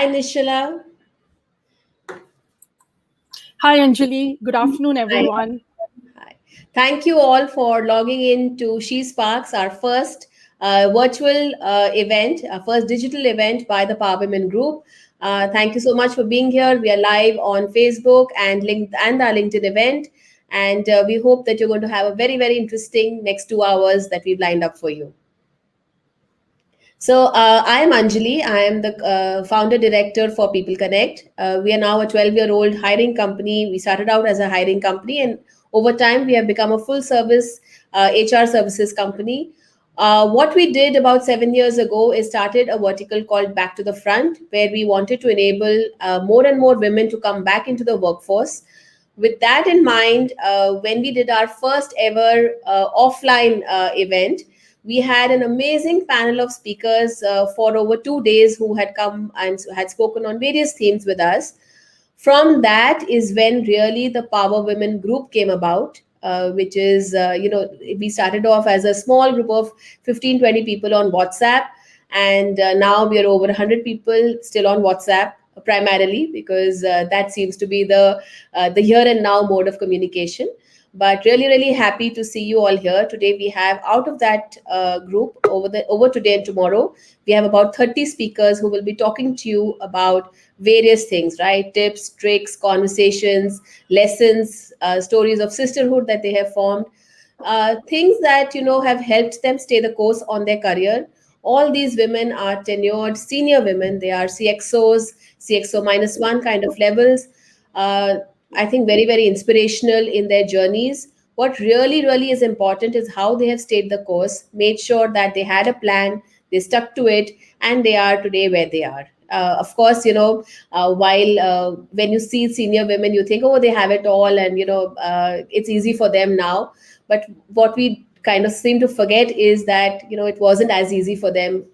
Hi, Nishala. Hi, Anjali. Good afternoon, Hi. everyone. Hi. Thank you all for logging in to She Sparks, our first virtual event, our first digital event by the Power Women Group. Thank you so much for being here. We are live on Facebook and our LinkedIn event, and we hope that you're going to have a very, very interesting next 2 hours that we've lined up for you. So I am Anjali. I am the founder director for People Connect. We are now a 12-year-old hiring company. We started out as a hiring company, and over time we have become a full service HR services company. What we did about 7 years ago is started a vertical called Back to the Front, where we wanted to enable more and more women to come back into the workforce. With that in mind, when we did our first ever offline event, we had an amazing panel of speakers for over 2 days who had come and had spoken on various themes with us. From that is when really the Power Women group came about, which is, we started off as a small group of 15, 20 people on WhatsApp. And now we are over 100 people still on WhatsApp primarily because that seems to be the here and now mode of communication. But really happy to see you all here today. We have out of that group over today and tomorrow, we have about 30 speakers who will be talking to you about various things, right? Tips, tricks, conversations, lessons, stories of sisterhood that they have formed, things that have helped them stay the course on their career. All these women are tenured senior women. They are CXOs, CXO minus one kind of levels. uh, I think very inspirational in their journeys. What really is important is how they have stayed the course, made sure that they had a plan, they stuck to it, and they are today where they are. Of course, while when you see senior women, you think, oh, they have it all, and it's easy for them now. But what we kind of seem to forget is that it wasn't as easy for them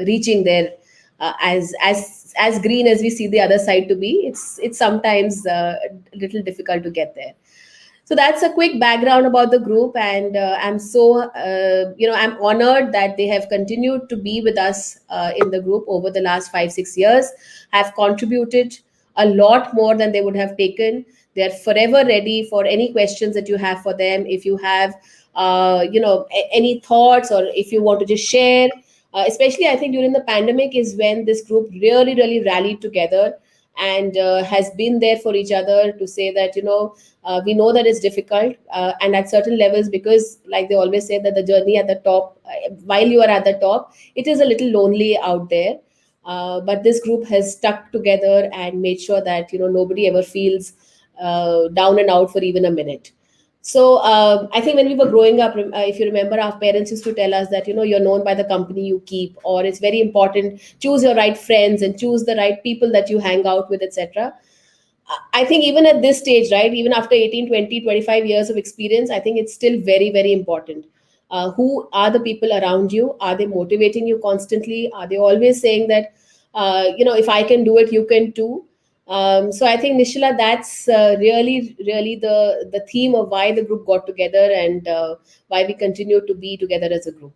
reaching there, as green as we see the other side to be. It's sometimes a little difficult to get there. So that's a quick background about the group, and I'm so I'm honored that they have continued to be with us in the group over the last 5 6 years, have contributed a lot more than they would have taken. They're forever ready for any questions that you have for them. If you have any thoughts, or if you want to just share, especially I think during the pandemic is when this group really rallied together and has been there for each other to say that we know that it's difficult, and at certain levels, because like they always say that the journey at the top, while you are at the top, it is a little lonely out there. But this group has stuck together and made sure that nobody ever feels down and out for even a minute. So I think when we were growing up, if you remember, our parents used to tell us that you're known by the company you keep, or it's very important, choose your right friends and choose the right people that you hang out with, etc. I think even at this stage, right, even after 18, 20, 25 years of experience, I think it's still very important. Who are the people around you? Are they motivating you constantly? Are they always saying that, if I can do it, you can too? So I think, Nishila, that's really the theme of why the group got together, and why we continue to be together as a group.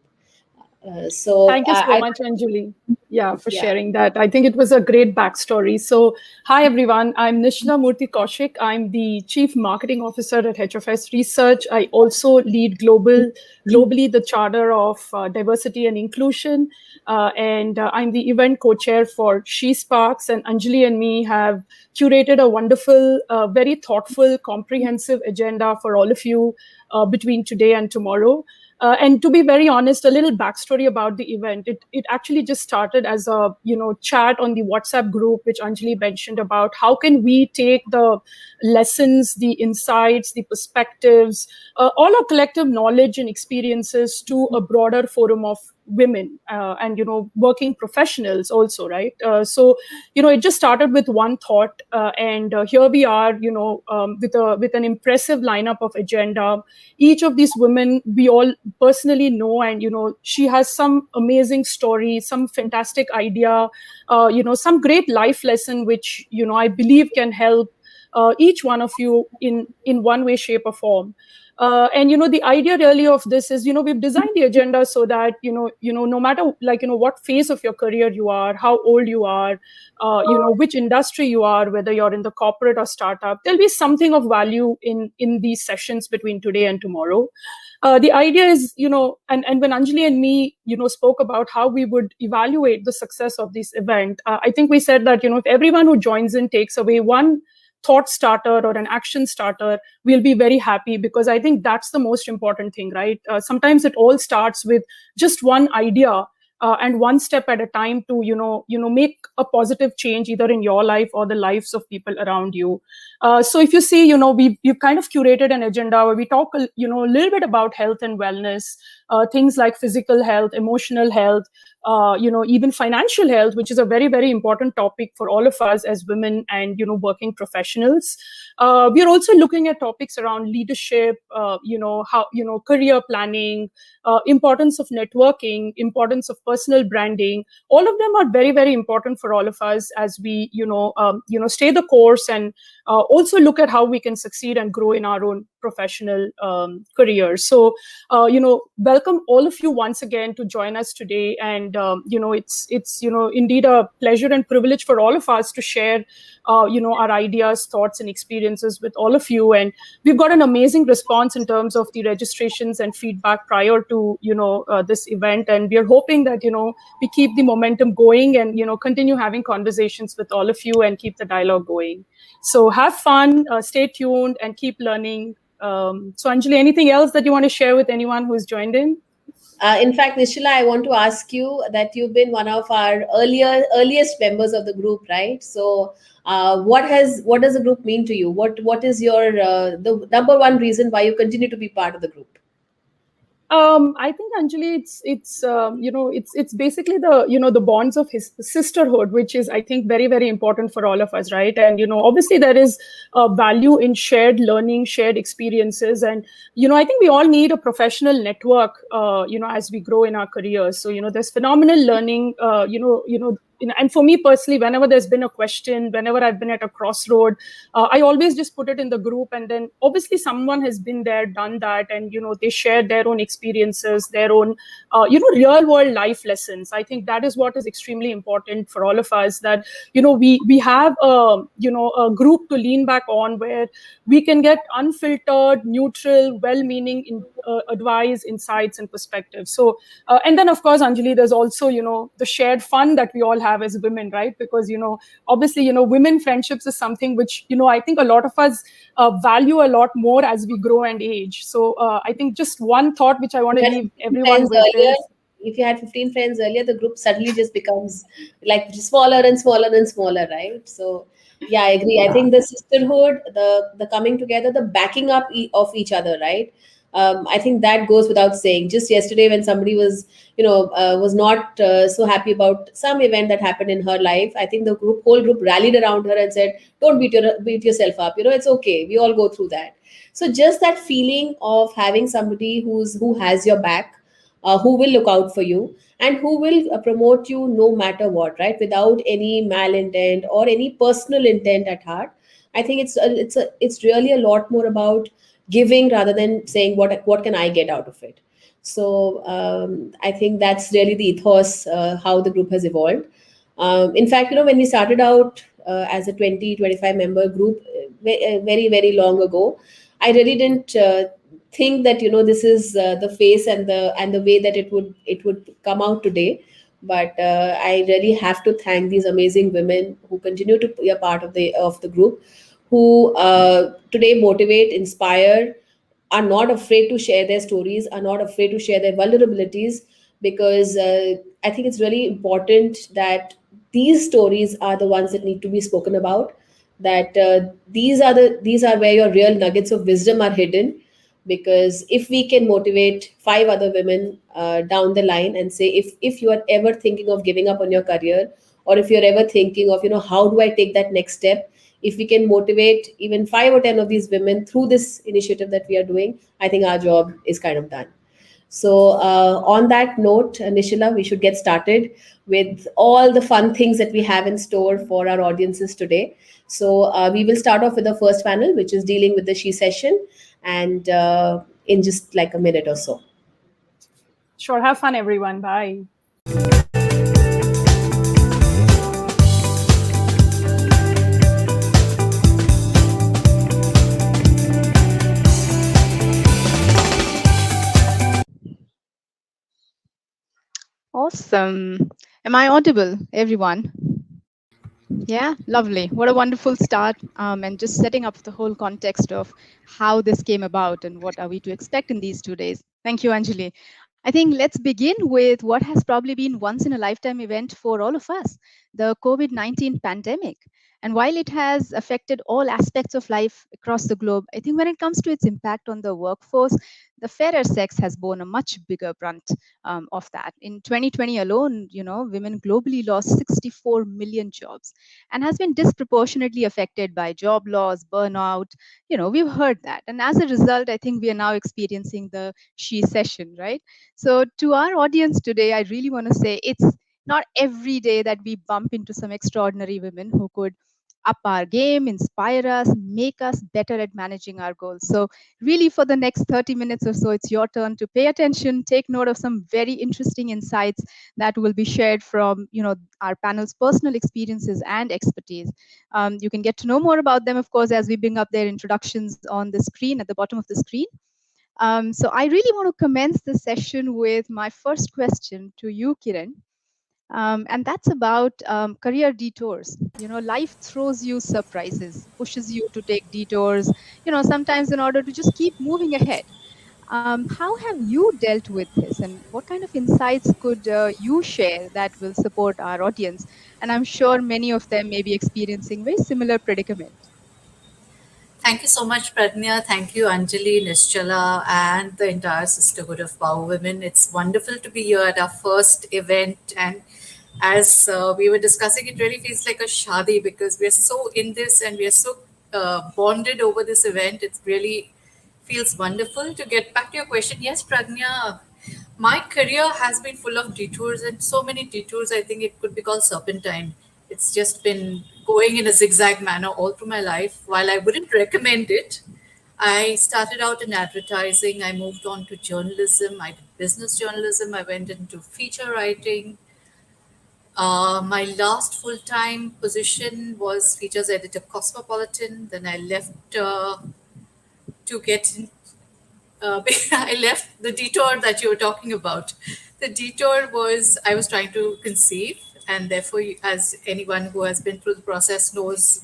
So Thank you so much, Anjali. Yeah, for yeah. sharing that. I think it was a great backstory. So, hi everyone. I'm Nishla Murthy Kaushik. I'm the Chief Marketing Officer at HFS Research. I also lead globally the Charter of Diversity and Inclusion, and I'm the event co-chair for She Sparks. And Anjali and me have curated a wonderful, very thoughtful, comprehensive agenda for all of you between today and tomorrow. And to be very honest, a little backstory about the event. It actually just started as a chat on the WhatsApp group, which Anjali mentioned about how can we take the lessons, the insights, the perspectives, all our collective knowledge and experiences to a broader forum of women and working professionals also, right? So it just started with one thought, and here we are, with an impressive lineup of agenda. Each of these women we all personally know, and she has some amazing story, some fantastic idea, some great life lesson which I believe can help each one of you in one way, shape, or form. And the idea really of this is, we've designed the agenda so that no matter, like, what phase of your career you are, how old you are, which industry you are, whether you're in the corporate or startup, there'll be something of value in these sessions between today and tomorrow. The idea is, and when Anjali and me, spoke about how we would evaluate the success of this event, I think we said that, if everyone who joins in takes away one thought starter or an action starter, we'll be very happy, because I think that's the most important thing, right? Sometimes it all starts with just one idea, and one step at a time to make a positive change either in your life or the lives of people around you. So if you see, we've kind of curated an agenda where we talk a little bit about health and wellness, things like physical health, emotional health, even financial health, which is a very, very important topic for all of us as women and working professionals. We are also looking at topics around leadership, how career planning, importance of networking, importance of personal branding. All of them are very, very important for all of us as we stay the course, and also look at how we can succeed and grow in our own professional careers. So welcome all of you once again to join us today. And it's indeed a pleasure and privilege for all of us to share our ideas, thoughts, and experiences with all of you. And we've got an amazing response in terms of the registrations and feedback prior to this event, and we are hoping that we keep the momentum going and continue having conversations with all of you and keep the dialogue going. So have fun, stay tuned, and keep learning. So Anjali, anything else that you want to share with anyone who's joined in? In fact, Nishila, I want to ask you that you've been one of our earliest members of the group, right? So, what does the group mean to you? What is your the number one reason why you continue to be part of the group? I think, Anjali, it's basically the bonds of his sisterhood, which is, I think, very, very important for all of us, right? And obviously there is value in shared learning, shared experiences, and I think we all need a professional network, as we grow in our careers. So there's phenomenal learning, and for me personally, whenever there's been a question, whenever I've been at a crossroad, I always just put it in the group, and then obviously someone has been there, done that, and they share their own experiences, their own real world life lessons. I think that is what is extremely important for all of us, that we have a group to lean back on, where we can get unfiltered, neutral, well-meaning advice, insights, and perspectives. So and then, of course, Anjali, there's also the shared fun that we all have as women, right? Because obviously women friendships is something which I think a lot of us value a lot more as we grow and age. So I think just one thought which I want to You had leave 15 everyone friends with earlier. is, If you had 15 friends earlier, the group suddenly just becomes like smaller and smaller and smaller, right? So, yeah, I agree. I think the sisterhood, the coming together, the backing up of each other, right? I think that goes without saying. Just yesterday, when somebody was not so happy about some event that happened in her life, I think the whole group rallied around her and said, "Don't beat yourself up. It's okay. We all go through that." So just that feeling of having somebody who has your back, who will look out for you, and who will promote you no matter what, right, without any malintent or any personal intent at heart. I think it's really a lot more about giving rather than saying what can I get out of it. So I think that's really the ethos, how the group has evolved. In fact, when we started out as a 20-25 member group, very, very long ago, I really didn't think that this is the face and the way that it would come out today. But I really have to thank these amazing women who continue to be a part of the group, who today motivate, inspire, are not afraid to share their stories, are not afraid to share their vulnerabilities, because I think it's really important that these stories are the ones that need to be spoken about. That these are where your real nuggets of wisdom are hidden. Because if we can motivate five other women down the line and say, if you are ever thinking of giving up on your career, or if you're ever thinking of how do I take that next step, if we can motivate even 5 or 10 of these women through this initiative that we are doing, I think our job is kind of done. So, on that note, Nishila, we should get started with all the fun things that we have in store for our audiences today. So, we will start off with the first panel, which is dealing with the She session, and in just like a minute or so. Sure. Have fun, everyone. Bye. Awesome. Am I audible, everyone? Yeah, lovely. What a wonderful start. And just setting up the whole context of how this came about and what are we to expect in these 2 days. Thank you, Anjali. I think let's begin with what has probably been once in a lifetime event for all of us, the COVID 19 pandemic. And while it has affected all aspects of life across the globe, I think when it comes to its impact on the workforce, the fairer sex has borne a much bigger brunt of that. In 2020 alone, women globally lost 64 million jobs and has been disproportionately affected by job loss, burnout. We've heard that. And as a result, I think we are now experiencing the she session, right? So, to our audience today, I really want to say it's not every day that we bump into some extraordinary women who could up our game, inspire us, make us better at managing our goals. So, really, for the next 30 minutes or so, it's your turn to pay attention, take note of some very interesting insights that will be shared from our panel's personal experiences and expertise. You can get to know more about them, of course, as we bring up their introductions on the screen at the bottom of the screen. So I really want to commence the session with my first question to you, Kiran. And that's about career detours. Life throws you surprises, pushes you to take detours, sometimes in order to just keep moving ahead. How have you dealt with this, and what kind of insights could you share that will support our audience? And I'm sure many of them may be experiencing very similar predicament. Thank you so much, Pradnya. Thank you, Anjali, Nischala, and the entire sisterhood of Power Women. It's wonderful to be here at our first event. And as we were discussing, it really feels like a shadi because we're so in this and we're so bonded over this event. It really feels wonderful. To get back to your question, yes, Pragnya, my career has been full of detours and so many detours. I think it could be called serpentine. It's just been going in a zigzag manner all through my life. While I wouldn't recommend it, I started out in advertising. I moved on to journalism. I did business journalism. I went into feature writing. My last full time position was features editor Cosmopolitan. Then I left to get I left the detour that you were talking about. The detour was I was trying to conceive, and therefore, as anyone who has been through the process knows,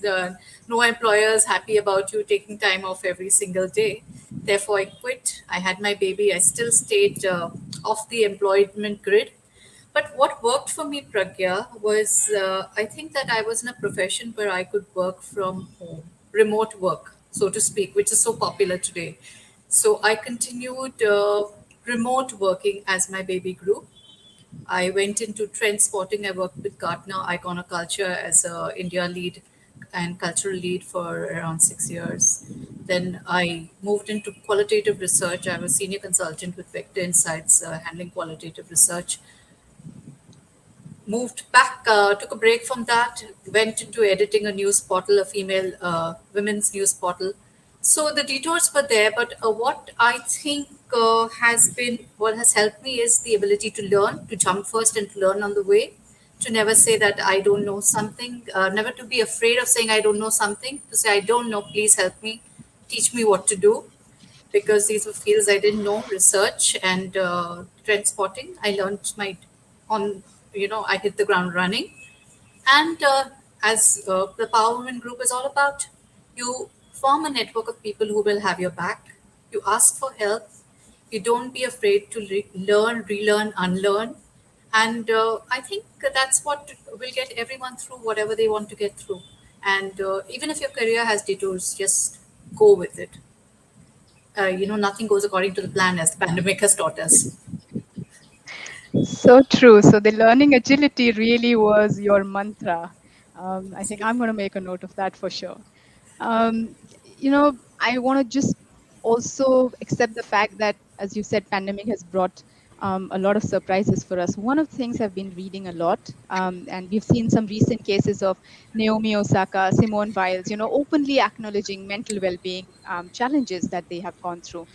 no employer is happy about you taking time off every single day. Therefore, I quit. I had my baby. I still stayed off the employment grid. But what worked for me, Pragya, was I think that I was in a profession where I could work from home, remote work, so to speak, which is so popular today. So I continued remote working as my baby grew. I went into trend spotting. I worked with Gartner Iconoculture as a India lead and cultural lead for around 6 years. Then I moved into qualitative research. I was senior consultant with Vector Insights, handling qualitative research. Moved back, took a break from that, went into editing a news portal, a female women's news portal. So the detours were there, but what I think what has helped me is the ability to learn, to jump first and to learn on the way, to never say that I don't know something, never to be afraid of saying I don't know something, to say I don't know, please help me, teach me what to do, because these were fields I didn't know, research and trend spotting. I learned on, I hit the ground running. And as the Power Women Group is all about, you form a network of people who will have your back. You ask for help. You don't be afraid to learn, relearn, unlearn. And I think that's what will get everyone through whatever they want to get through. And even if your career has detours, just go with it. Nothing goes according to the plan, as the pandemic has taught us. So true. So the learning agility really was your mantra. I think I'm going to make a note of that for sure. I want to just also accept the fact that as you said, pandemic has brought a lot of surprises for us. One of the things I've been reading a lot, and we've seen some recent cases of Naomi Osaka, Simone Biles, openly acknowledging mental well-being challenges that they have gone through.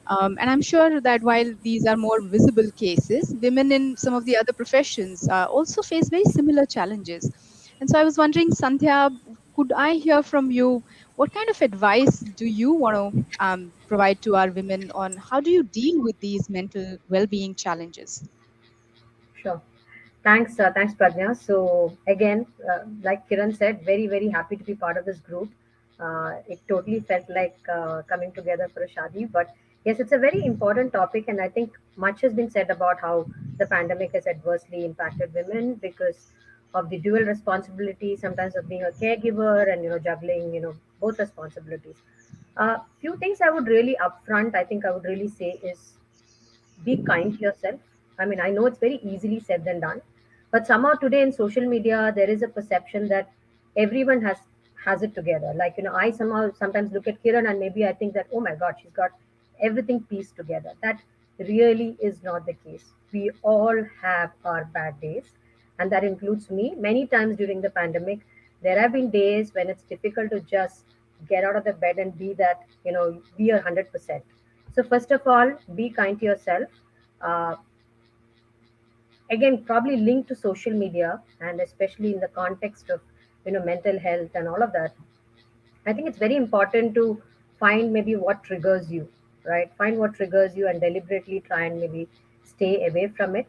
And I'm sure that while these are more visible cases, women in some of the other professions also face very similar challenges. And so I was wondering, Sandhya, could I hear from you? What kind of advice do you want to provide to our women on how do you deal with these mental well-being challenges? Sure. Thanks, Pragna. So again, like Kiran said, very, very happy to be part of this group. It totally felt like coming together for a shadi. But yes, it's a very important topic, and I think much has been said about how the pandemic has adversely impacted women because of the dual responsibility, sometimes of being a caregiver and juggling both responsibilities. Few things I would really upfront, I think I would really say is be kind to yourself. I mean, I know it's very easily said than done, but somehow today in social media there is a perception that everyone has it together. Like I somehow sometimes look at Kiran and maybe I think that, oh my God, she's got everything pieced together. That really is not the case. We all have our bad days, and that includes me. Many times during the pandemic, there have been days when it's difficult to just get out of the bed and be that be 100%. So first of all, be kind to yourself. Uh, Again, probably linked to social media, and especially in the context of mental health and all of that. I think it's very important to find maybe what triggers you, right? Find what triggers you and deliberately try and maybe stay away from it.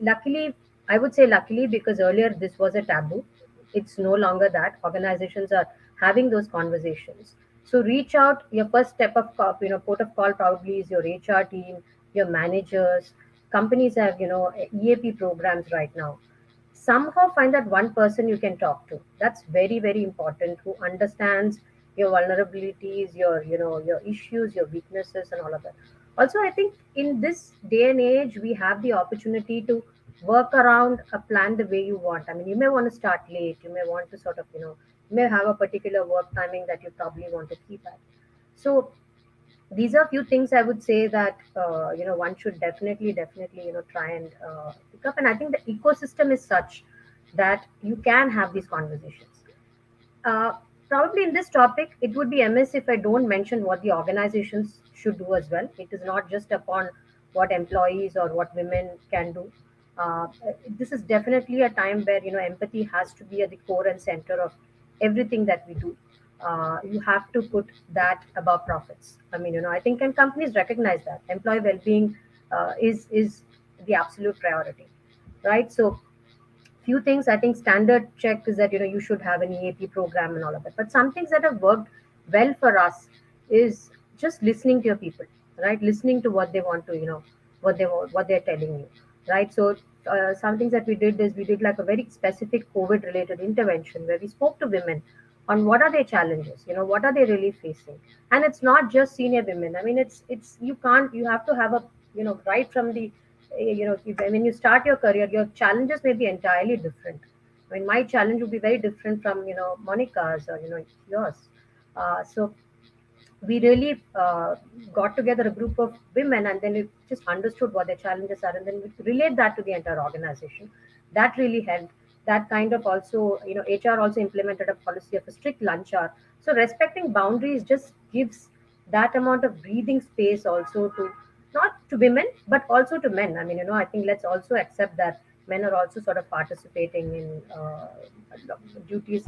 Luckily, I would say luckily because earlier this was a taboo. It's no longer that. Organizations are having those conversations. So reach out. Your first step of port of call probably is your HR team, your managers. Companies have EAP programs right now. Somehow find that one person you can talk to. That's very, very important, who understands your vulnerabilities, your issues, your weaknesses, and all of that. Also, I think in this day and age we have the opportunity to work around a plan the way you want. I mean, you may want to start late, you may want to sort of you may have a particular work timing that you probably want to keep at. So these are few things I would say that one should definitely try and pick up. And I think the ecosystem is such that you can have these conversations. uh, Probably in this topic, it would be amiss if I don't mention what the organizations should do as well. It is not just upon what employees or what women can do. Uh, this is definitely a time where empathy has to be at the core and center of everything that we do. You have to put that above profits. I mean, I think, and companies recognize that employee well-being is the absolute priority, right? So few things I think standard check is that you should have an EAP program and all of that. But some things that have worked well for us is just listening to your people, right? Listening to what they want to, what they're telling you, right? So some things that we did is we did like a very specific COVID related intervention where we spoke to women on what are their challenges, what are they really facing. And it's not just senior women. I mean, it's you can't, you have to have a right from the when you start your career, your challenges may be entirely different. I mean, my challenge would be very different from Monica's or yours. So we really got together a group of women, and then we just understood what their challenges are, and then we relate that to the entire organization. That really helped. That kind of also, HR also implemented a policy of a strict lunch hour. So respecting boundaries just gives that amount of breathing space also to, not to women but also to men. I mean, I think let's also accept that men are also sort of participating in duties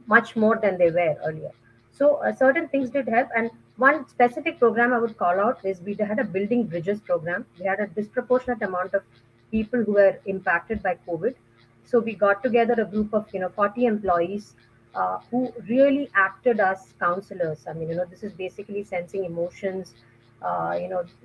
much more than they were earlier. So certain things did help. And one specific program I would call out is we had a building bridges program. We had a disproportionate amount of people who were impacted by COVID. So we got together a group of 40 employees who really acted as counselors. I mean, this is basically sensing emotions,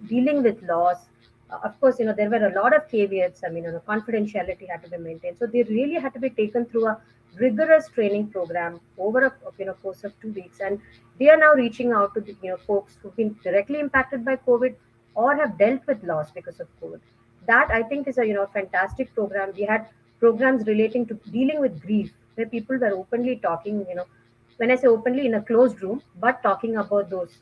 dealing with loss. Of course, there were a lot of caveats. I mean, confidentiality had to be maintained. So they really had to be taken through a rigorous training program over a course of 2 weeks, and they are now reaching out to the folks who've been directly impacted by COVID or have dealt with loss because of COVID. That I think is a fantastic program. We had programs relating to dealing with grief where people were openly talking. When I say openly, in a closed room, but talking about those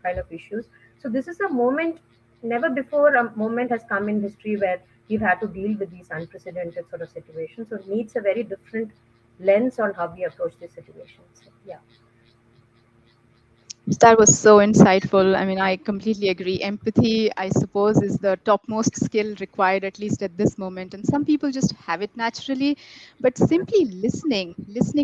kind of issues. So this is a moment Never before a moment has come in history where we've had to deal with these unprecedented sort of situations. So it needs a very different lens on how we approach these situations. Yeah. That was so insightful. I mean, I completely agree. Empathy, I suppose, is the topmost skill required, at least at this moment. And some people just have it naturally, but simply listening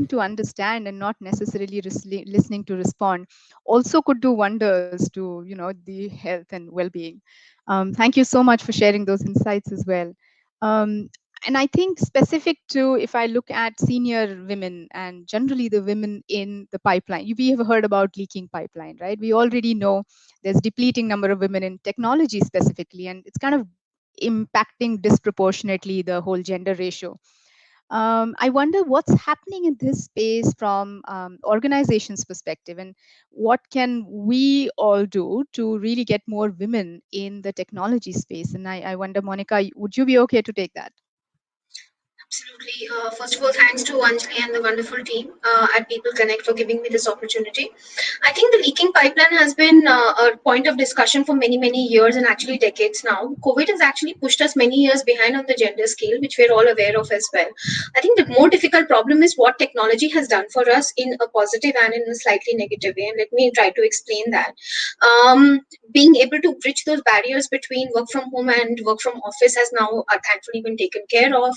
to understand and not necessarily listening to respond also could do wonders to, the health and well-being. Thank you so much for sharing those insights as well. Um, and I think specific to, if I look at senior women and generally the women in the pipeline, we have heard about leaking pipeline, right? We already know there's depleting number of women in technology specifically, and it's kind of impacting disproportionately the whole gender ratio. I wonder what's happening in this space from organizations' perspective, and what can we all do to really get more women in the technology space? And I wonder, Monica, would you be okay to take that? Absolutely. First of all, thanks to Anjali and the wonderful team at People Connect for giving me this opportunity. I think the leaking pipeline has been a point of discussion for many, many years and actually decades now. COVID has actually pushed us many years behind on the gender scale, which we're all aware of as well. I think the more difficult problem is what technology has done for us in a positive and in a slightly negative way. And let me try to explain that. Um, Being able to bridge those barriers between work from home and work from office has now thankfully been taken care of.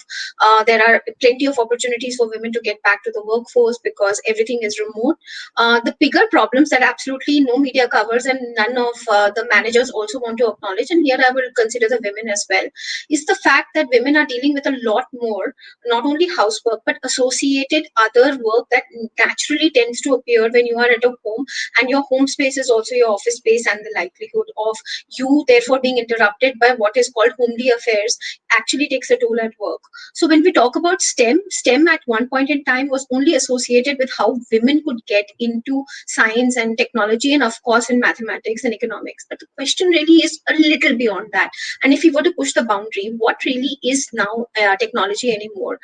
There are plenty of opportunities for women to get back to the workforce because everything is remote. The bigger problems that absolutely no media covers and none of the managers also want to acknowledge, and here I will consider the women as well, is the fact that women are dealing with a lot more, not only housework, but associated other work that naturally tends to appear when you are at a home, and your home space is also your office space, and the likelihood of you therefore being interrupted by what is called homely affairs actually takes a toll at work. So when we talk about STEM at one point in time was only associated with how women could get into science and technology and of course in mathematics and economics. But the question really is a little beyond that. And if we were to push the boundary, what really is now technology anymore?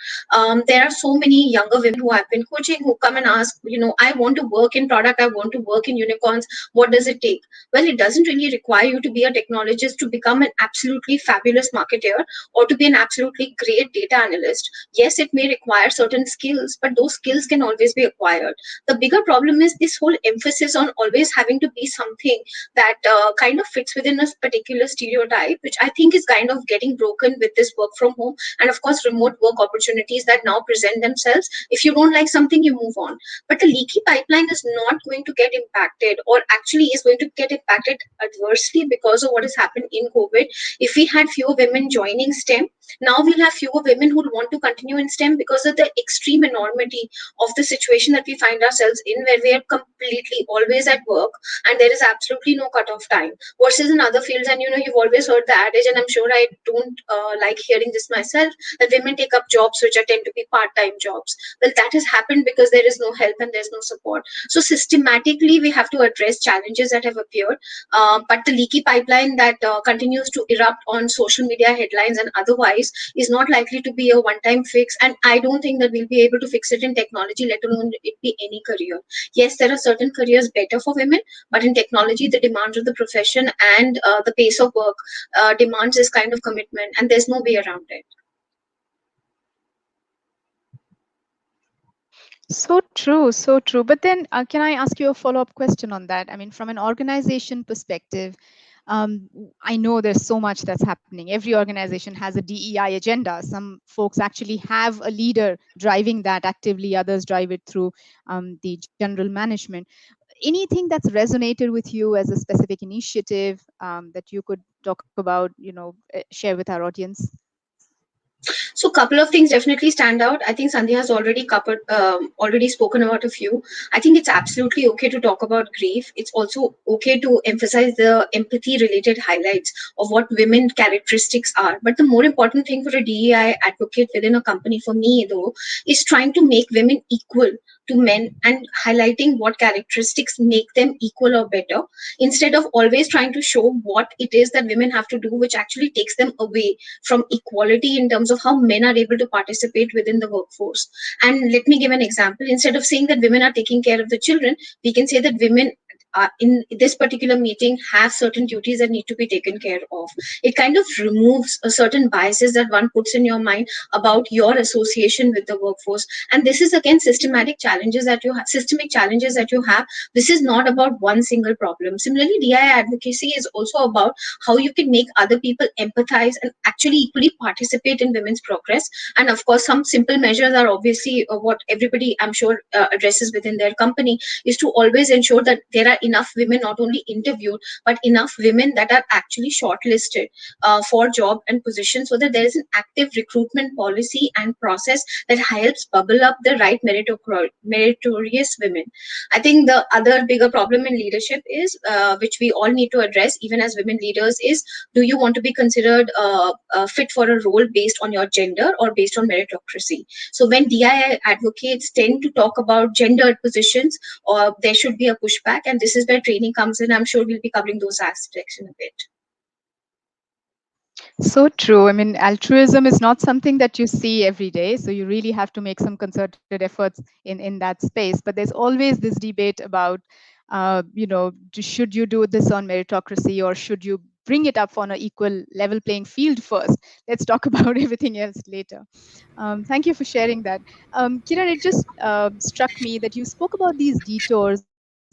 There are so many younger women who I've been coaching who come and ask, I want to work in product, I want to work in unicorns. What does it take? Well, it doesn't really require you to be a technologist to become an absolutely fabulous marketer or to be an absolutely great data analyst. Yes, it may require certain skills, but those skills can always be acquired. The bigger problem is this whole emphasis on always having to be something that kind of fits within a particular stereotype, which I think is kind of getting broken with this work from home and, of course, remote work opportunities that now present themselves. If you don't like something, you move on. But the leaky pipeline is not going to get impacted, or actually is going to get impacted adversely because of what has happened in COVID. If we had fewer women joining STEM, now we'll have fewer women who want to continue in STEM because of the extreme enormity of the situation that we find ourselves in, where we are completely always at work and there is absolutely no cutoff time. Versus in other fields, and you've always heard the adage, and I'm sure I don't like hearing this myself, that women take up jobs which are tend to be part-time jobs. Well, that has happened because there is no help and there's no support. So systematically, we have to address challenges that have appeared. But the leaky pipeline that continues to erupt on social media headlines and otherwise is not likely to be a one-time fix. And I don't think that we'll be able to fix it in technology, let alone it be any career. Yes, there are certain careers better for women, but in technology, the demands of the profession and the pace of work demands this kind of commitment, and there's no way around it. So true, so true. But then, can I ask you a follow-up question on that? I mean, from an organization perspective, I know there's so much that's happening. Every organization has a DEI agenda. Some folks actually have a leader driving that actively, others drive it through the general management. Anything that's resonated with you as a specific initiative that you could talk about, share with our audience? So, a couple of things definitely stand out. I think Sandhya has already spoken about a few. I think it's absolutely okay to talk about grief. It's also okay to emphasize the empathy-related highlights of what women characteristics are. But the more important thing for a DEI advocate within a company, for me though, is trying to make women equal to men and highlighting what characteristics make them equal or better, instead of always trying to show what it is that women have to do, which actually takes them away from equality in terms of how men are able to participate within the workforce. And let me give an example. Instead of saying that women are taking care of the children, we can say that women in this particular meeting have certain duties that need to be taken care of. It kind of removes certain biases that one puts in your mind about your association with the workforce. And this is again systemic challenges that you have. This is not about one single problem. Similarly, DI advocacy is also about how you can make other people empathize and actually equally participate in women's progress. And of course, some simple measures are obviously what everybody, I'm sure, addresses within their company, is to always ensure that there are enough women not only interviewed, but enough women that are actually shortlisted for job and position, so that there is an active recruitment policy and process that helps bubble up the right meritorious women. I think the other bigger problem in leadership is, which we all need to address, even as women leaders, is do you want to be considered fit for a role based on your gender or based on meritocracy? So when DI advocates tend to talk about gendered positions, or there should be a pushback, and this is where training comes in. I'm sure we'll be covering those aspects in a bit. So true. I mean, altruism is not something that you see every day. So you really have to make some concerted efforts in that space. But there's always this debate about, should you do this on meritocracy, or should you bring it up on an equal level playing field first? Let's talk about everything else later. Thank you for sharing that. Kiran, it just struck me that you spoke about these detours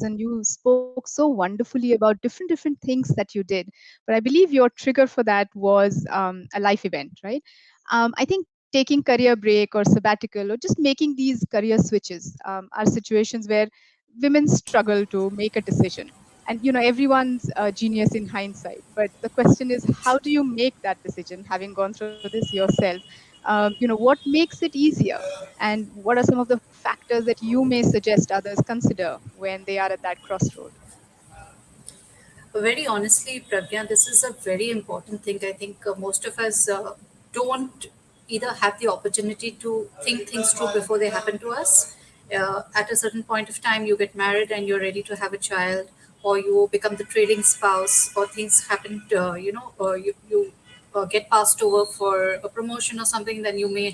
and you spoke so wonderfully about different things that you did. But I believe your trigger for that was a life event, right? I think taking career break or sabbatical or just making these career switches are situations where women struggle to make a decision. And everyone's a genius in hindsight, but the question is, how do you make that decision, having gone through this yourself? What makes it easier, and what are some of the factors that you may suggest others consider when they are at that crossroad? Very honestly, Pragya, this is a very important thing. I think most of us don't either have the opportunity to think things through before they happen to us. At a certain point of time, you get married and you're ready to have a child, or you become the trading spouse, or things happen, or you get passed over for a promotion or something, then you may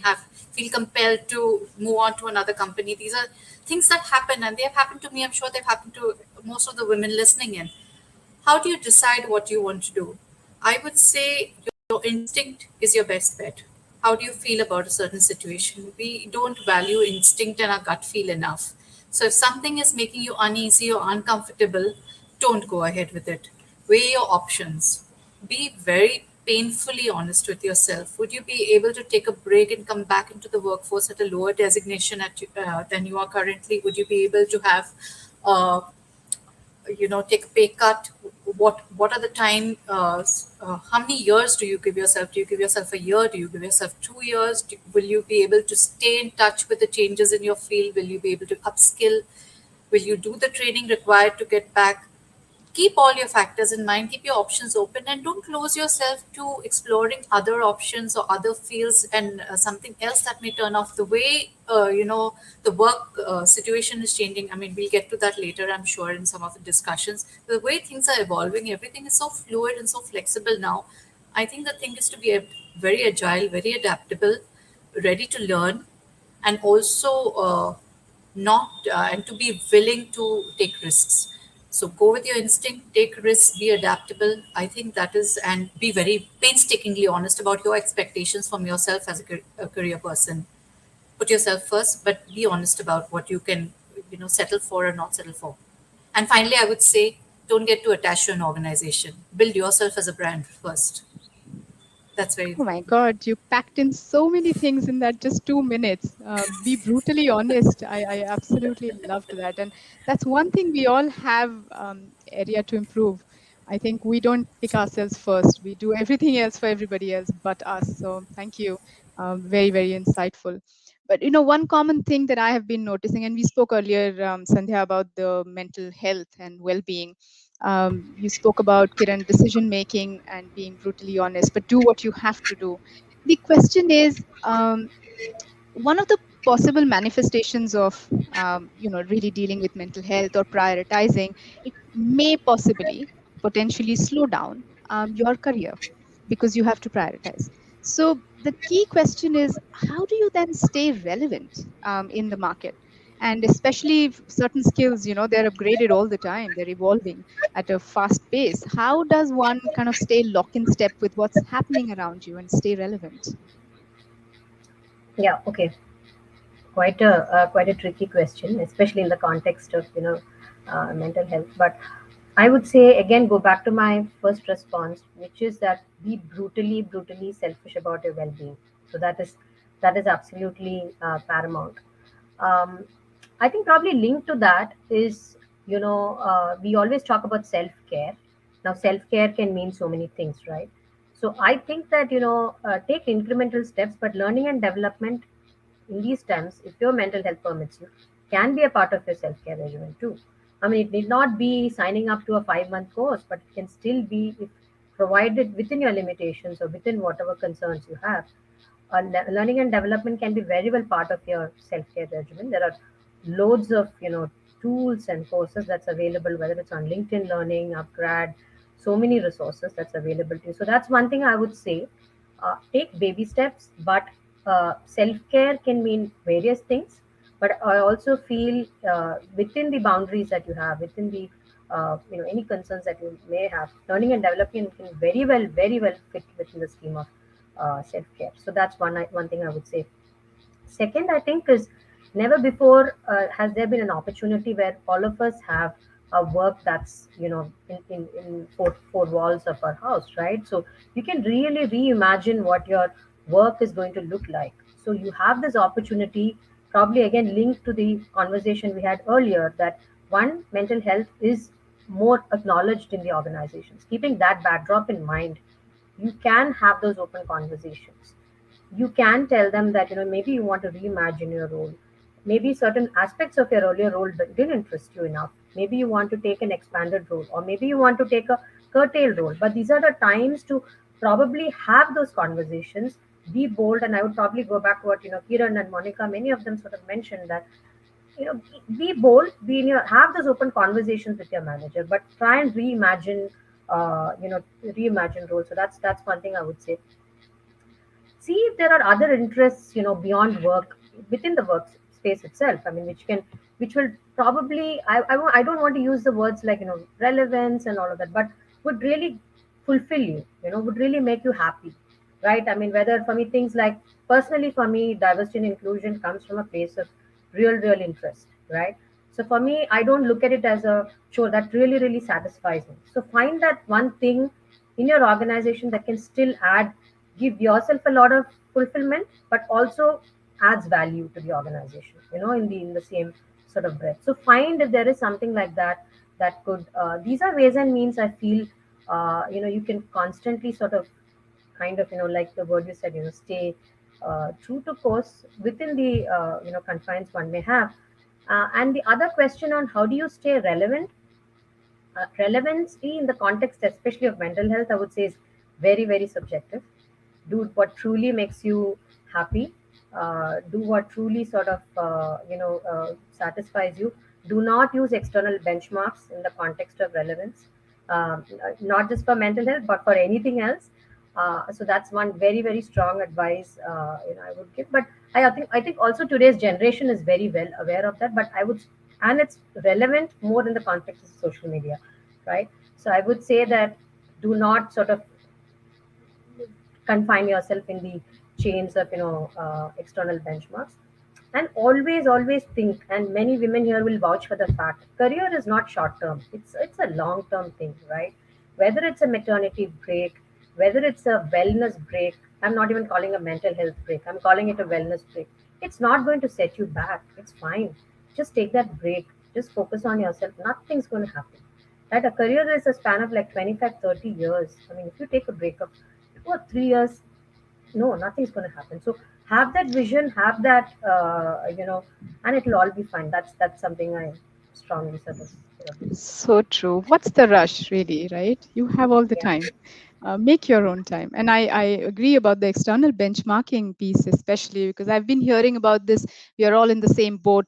feel compelled to move on to another company. These are things that happen, and they have happened to me. I'm sure they've happened to most of the women listening in. How do you decide what you want to do? I would say your instinct is your best bet. How do you feel about a certain situation? We don't value instinct and our gut feel enough. So if something is making you uneasy or uncomfortable, don't go ahead with it. Weigh your options. Be very painfully honest with yourself. Would you be able to take a break and come back into the workforce at a lower designation than you are currently? Would you be able to have uh, take a pay cut? What are the how many years do you give yourself? Do you give yourself a year? Do you give yourself 2 years? Will you be able to stay in touch with the changes in your field? Will you be able to upskill? Will you do the training required to get back? Keep all your factors in mind, keep your options open, and don't close yourself to exploring other options or other fields and something else that may turn off. The way the work situation is changing, I mean, we'll get to that later, I'm sure, in some of the discussions. The way things are evolving, everything is so fluid and so flexible now. I think the thing is to be very agile, very adaptable, ready to learn, and also not and to be willing to take risks. So go with your instinct, take risks, be adaptable. I think that is, and be very painstakingly honest about your expectations from yourself as a career person. Put yourself first, but be honest about what you can, settle for or not settle for. And finally, I would say, don't get too attached to an organization. Build yourself as a brand first. That's very Oh my important. God, you packed in so many things in that just 2 minutes. Be brutally honest. I absolutely loved that. And that's one thing we all have area to improve. I think we don't pick ourselves first. We do everything else for everybody else but us. So thank you. Very, very insightful. But one common thing that I have been noticing, and we spoke earlier, Sandhya, about the mental health and well-being. You spoke about, Kiran, decision making and being brutally honest, but do what you have to do. The question is, one of the possible manifestations of really dealing with mental health or prioritizing it may possibly potentially slow down your career because you have to prioritize. So the key question is, how do you then stay relevant in the market? And especially certain skills, they're upgraded all the time, they're evolving at a fast pace. How does one kind of stay lock in step with what's happening around you and stay relevant? Yeah, okay. Quite a tricky question, especially in the context of mental health. But I would say again, go back to my first response, which is that be brutally selfish about your well-being. So that is absolutely paramount. Um, I think probably linked to that is, we always talk about self-care. Now, self-care can mean so many things, right? So I think that take incremental steps, but learning and development in these times, if your mental health permits you, can be a part of your self-care regimen too. I mean, it need not be signing up to a 5-month course, but it can still be, if provided within your limitations or within whatever concerns you have. Learning and development can be very well part of your self-care regimen. There are loads of tools and courses that's available, whether it's on LinkedIn Learning, Upgrad, so many resources that's available to you. So that's one thing I would say. Take baby steps, but self-care can mean various things. But I also feel within the boundaries that you have, within the any concerns that you may have, learning and development can very well fit within the scheme of self-care. So that's one thing I would say. Second, I think, is never before has there been an opportunity where all of us have a work that's in four walls of our house, right? So you can really reimagine what your work is going to look like. So you have this opportunity, probably again linked to the conversation we had earlier, that one, mental health is more acknowledged in the organizations. Keeping that backdrop in mind, you can have those open conversations. You can tell them that maybe you want to reimagine your role. Maybe certain aspects of your earlier role didn't interest you enough. Maybe you want to take an expanded role, or maybe you want to take a curtailed role. But these are the times to probably have those conversations. Be bold, and I would probably go back to what Kiran and Monica, many of them sort of mentioned that be bold, be in your have those open conversations with your manager, but try and reimagine roles. So that's one thing I would say. See if there are other interests beyond work within the workspace itself. I mean, which will probably, I don't want to use the words like relevance and all of that, but would really fulfill you, would really make you happy, right? I mean, whether for me, things like, personally for me, diversity and inclusion comes from a place of real interest, right? So for me, I don't look at it as a chore. That really satisfies me. So find that one thing in your organization that can still give yourself a lot of fulfillment, but also adds value to the organization, in the same sort of breath. So find if there is something like that that could, these are ways and means, I feel, you can constantly sort of kind of, like the word you said, stay true to course within the confines one may have. And the other question on how do you stay relevant, relevancy in the context especially of mental health, I would say, is very subjective. Do what truly makes you happy. Do what truly sort of satisfies you. Do not use external benchmarks in the context of relevance, not just for mental health but for anything else. So that's one very strong advice I would give. But I think also today's generation is very well aware of that, but I would, and it's relevant more in the context of social media, right? So I would say that do not sort of confine yourself in the chains of external benchmarks. And always think, and many women here will vouch for the fact, career is not short term, it's a long term thing, right? Whether it's a maternity break, whether it's a wellness break, I'm not even calling a mental health break, I'm calling it a wellness break. It's not going to set you back, it's fine. Just take that break, just focus on yourself, nothing's going to happen, right? A career is a span of like 25-30 years. I mean, if you take a break of 2 or 3 years, no, nothing's going to happen. So have that vision, have that, and it'll all be fine. That's something I strongly sort of believe. So true. What's the rush, really, right? You have all the Yeah. time. Make your own time. And I agree about the external benchmarking piece, especially because I've been hearing about this. We are all in the same boat,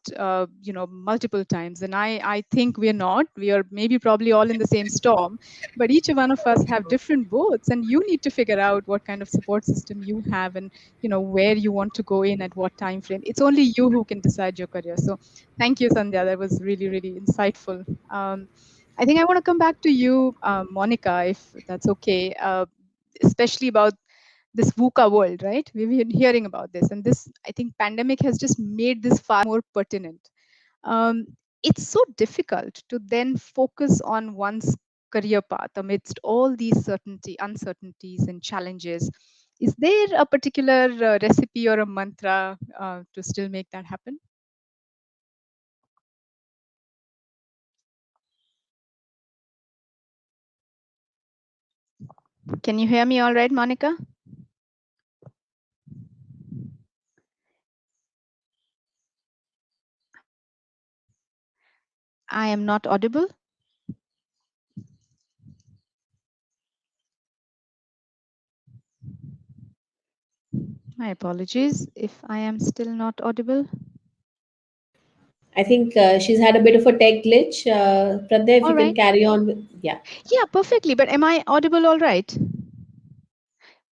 multiple times. And I think we're not. We are maybe probably all in the same storm, but each one of us have different boats, and you need to figure out what kind of support system you have, and where you want to go in at what time frame. It's only you who can decide your career. So thank you, Sandhya. That was really, really insightful. I think I want to come back to you, Monica, if that's okay, especially about this VUCA world, right? We've been hearing about this, and this, I think, pandemic has just made this far more pertinent. Um, it's so difficult to then focus on one's career path amidst all these uncertainties, and challenges. Is there a particular recipe or a mantra to still make that happen? Can you hear me all right, Monica? I am not audible. My apologies if I am still not audible. I think she's had a bit of a tech glitch. Pradnya, if All you can right. carry on with, yeah. Yeah, perfectly. But am I audible all right?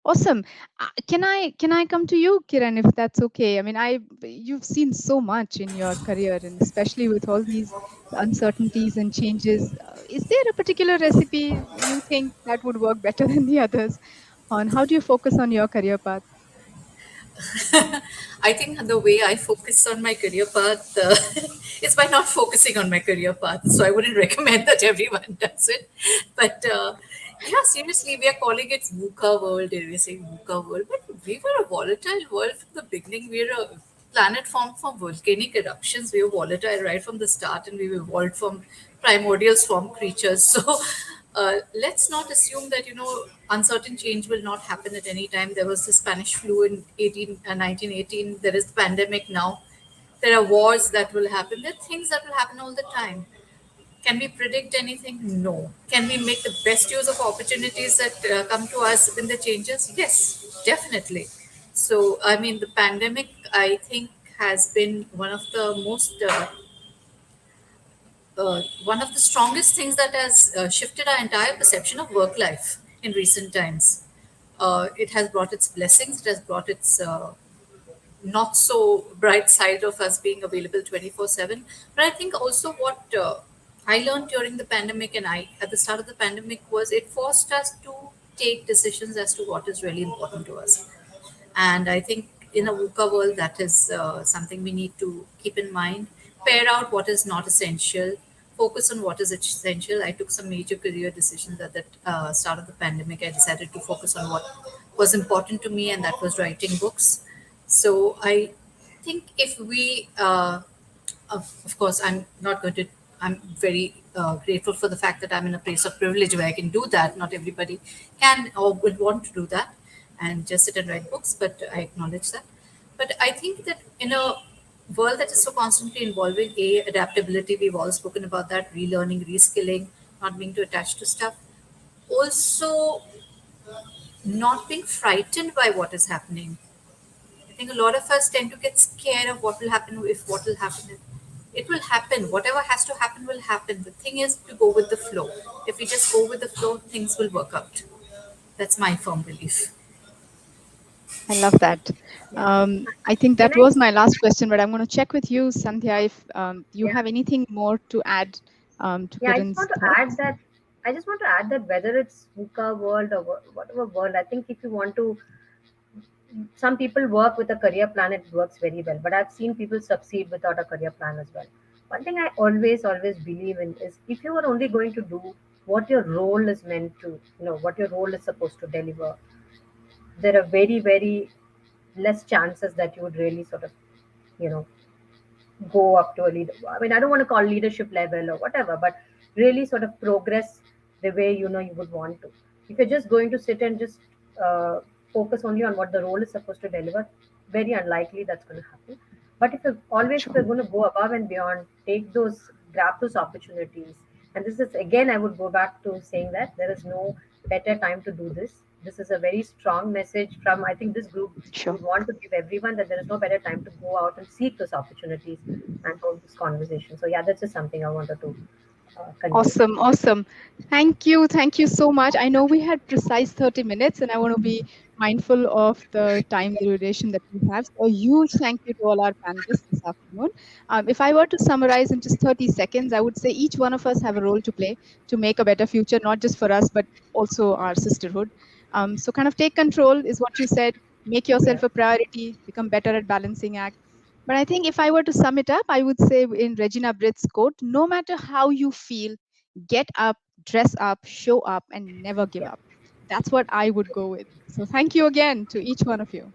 Awesome. Can I come to you, Kiran, if that's okay? I mean, you've seen so much in your career, and especially with all these uncertainties and changes. Is there a particular recipe you think that would work better than the others? On how do you focus on your career path? I think the way I focus on my career path is by not focusing on my career path. So I wouldn't recommend that everyone does it. But yeah, seriously, we are calling it VUCA world. We say VUCA world, but we were a volatile world from the beginning. We're a planet formed from volcanic eruptions. We were volatile right from the start, and we evolved from primordial swamp creatures. So let's not assume that uncertain change will not happen at any time. There was the Spanish flu in 1918. There is the pandemic now. There are wars that will happen. There are things that will happen all the time. Can we predict anything? No. Can we make the best use of opportunities that come to us when the changes? Yes, definitely. So, I mean, the pandemic, I think, has been one of the strongest things that has shifted our entire perception of work life in recent times. It has brought its blessings, it has brought its not so bright side of us being available 24/7. But I think also what I learned during the pandemic and I at the start of the pandemic was it forced us to take decisions as to what is really important to us. And I think in a VUCA world, that is something we need to keep in mind. Pair out what is not essential, focus on what is essential. I took some major career decisions at the start of the pandemic. I decided to focus on what was important to me, and that was writing books. So I think if we of course, I'm not going to. I'm very grateful for the fact that I'm in a place of privilege where I can do that. Not everybody can or would want to do that and just sit and write books, but I acknowledge that. But I think that in a world that is so constantly involving adaptability, we've all spoken about that, relearning, reskilling, not being too attached to stuff. Also, not being frightened by what is happening. I think a lot of us tend to get scared of what will happen if what will happen if it will happen. Whatever has to happen will happen. The thing is to go with the flow. If we just go with the flow, things will work out. That's my firm belief. I love that. Yeah. I think Can that I? was my last question, but I'm going to check with you, Sandhya, if you Yeah. have anything more to add to Yeah. I just Kiran's want to add thoughts. that. I just want to add that whether it's VUCA world or whatever world, I think if you want to, some people work with a career plan, it works very well. But I've seen people succeed without a career plan as well. One thing I always believe in is if you are only going to do what your role is meant to, what your role is supposed to deliver, there are very less chances that you would really sort of, you know, go up to a leader. I mean, I don't want to call leadership level or whatever, but really sort of progress the way you would want to. If you're just going to sit and just focus only on what the role is supposed to deliver, very unlikely that's going to happen. But if you're Sure. going to go above and beyond, grab those opportunities, And this is again, I would go back to saying that there is no better time to do this. This is a very strong message from, I think, this group. We Sure. would want to give everyone that there is no better time to go out and seek those opportunities and hold this conversation. So yeah, that's just something I wanted to convey. Awesome, awesome. Thank you so much. I know we had precise 30 minutes, and I want to be mindful of the time duration that we have. So a huge thank you to all our panelists this afternoon. If I were to summarize in just 30 seconds, I would say each one of us have a role to play to make a better future, not just for us, but also our sisterhood. So kind of take control is what you said. Make Yeah, yourself a priority, become better at balancing act. But I think if I were to sum it up, I would say in Regina Britt's quote, no matter how you feel, get up, dress up, show up, and never give yeah. up. That's what I would go with. So thank you again to each one of you.